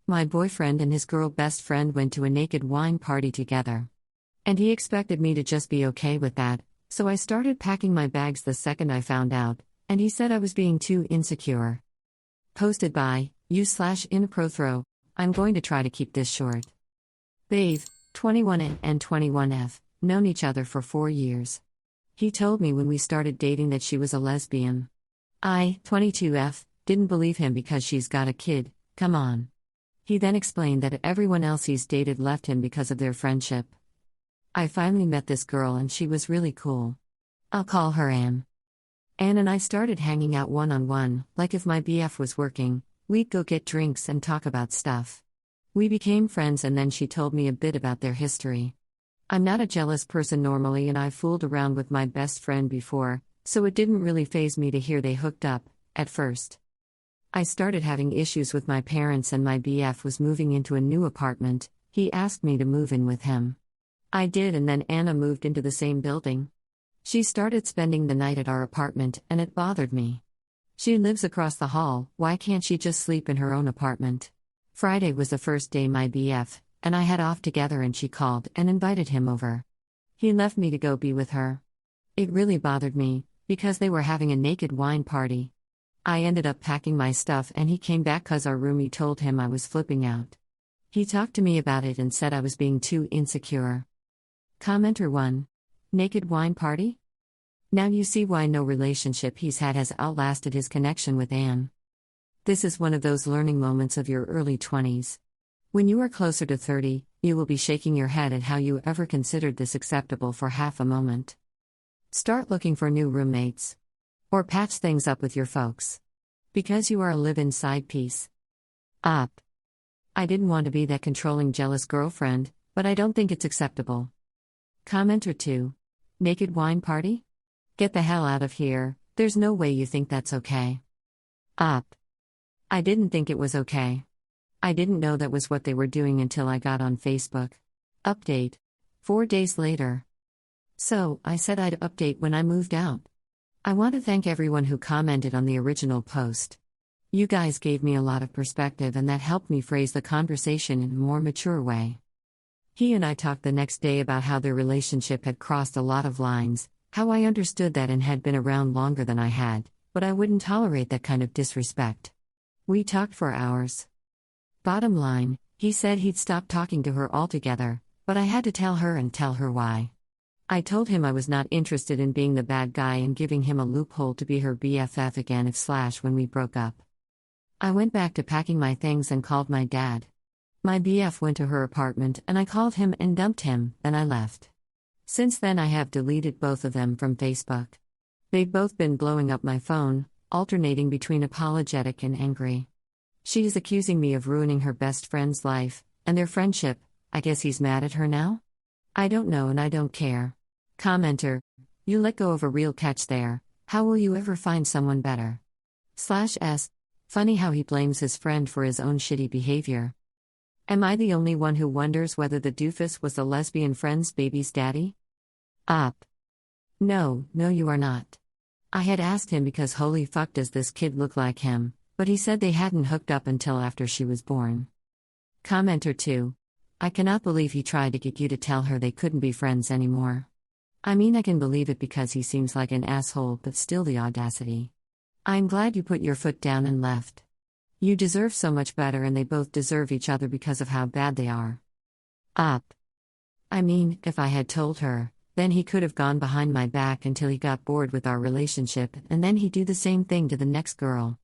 My boyfriend and his girl best friend went to a naked wine party together. And he expected me to just be okay with that, so I started packing my bags the second I found out, and he said I was being too insecure. Posted by you/inapprothrow. I'm going to try to keep this short. Babe, 21 and 21F, known each other for 4 years. He told me when we started dating that she was a lesbian. I, 22F, didn't believe him because she's got a kid, come on. He then explained that everyone else he's dated left him because of their friendship. I finally met this girl and she was really cool. I'll call her Anne. Anne and I started hanging out one-on-one, like if my BF was working, we'd go get drinks and talk about stuff. We became friends and then she told me a bit about their history. I'm not a jealous person normally and I've fooled around with my best friend before, so it didn't really faze me to hear they hooked up, at first. I started having issues with my parents and my BF was moving into a new apartment. He asked me to move in with him. I did, and then Anna moved into the same building. She started spending the night at our apartment and it bothered me. She lives across the hall, why can't she just sleep in her own apartment? Friday was the first day my BF and I had off together and she called and invited him over. He left me to go be with her. It really bothered me, because they were having a naked wine party. I ended up packing my stuff and he came back cause our roomie told him I was flipping out. He talked to me about it and said I was being too insecure. Commenter 1. Naked wine party? Now you see why no relationship he's had has outlasted his connection with Anne. This is one of those learning moments of your early 20s. When you are closer to 30, you will be shaking your head at how you ever considered this acceptable for half a moment. Start looking for new roommates. Or patch things up with your folks. Because you are a live-in side piece. Up. I didn't want to be that controlling jealous girlfriend, but I don't think it's acceptable. Commenter 2. Naked wine party? Get the hell out of here, there's no way you think that's okay. Up. I didn't think it was okay. I didn't know that was what they were doing until I got on Facebook. Update. 4 days later. So, I said I'd update when I moved out. I want to thank everyone who commented on the original post. You guys gave me a lot of perspective and that helped me phrase the conversation in a more mature way. He and I talked the next day about how their relationship had crossed a lot of lines, how I understood that and had been around longer than I had, but I wouldn't tolerate that kind of disrespect. We talked for hours. Bottom line, he said he'd stop talking to her altogether, but I had to tell her why. I told him I was not interested in being the bad guy and giving him a loophole to be her BFF again when we broke up. I went back to packing my things and called my dad. My BF went to her apartment and I called him and dumped him, then I left. Since then I have deleted both of them from Facebook. They've both been blowing up my phone, alternating between apologetic and angry. She is accusing me of ruining her best friend's life, and their friendship. I guess he's mad at her now? I don't know and I don't care. Commenter. You let go of a real catch there, how will you ever find someone better? /S. Funny how he blames his friend for his own shitty behavior. Am I the only one who wonders whether the doofus was the lesbian friend's baby's daddy? Up. No, you are not. I had asked him because holy fuck does this kid look like him, but he said they hadn't hooked up until after she was born. Commenter 2. I cannot believe he tried to get you to tell her they couldn't be friends anymore. I mean I can believe it because he seems like an asshole but still the audacity. I'm glad you put your foot down and left. You deserve so much better and they both deserve each other because of how bad they are. Up. I mean, if I had told her, then he could have gone behind my back until he got bored with our relationship and then he'd do the same thing to the next girl.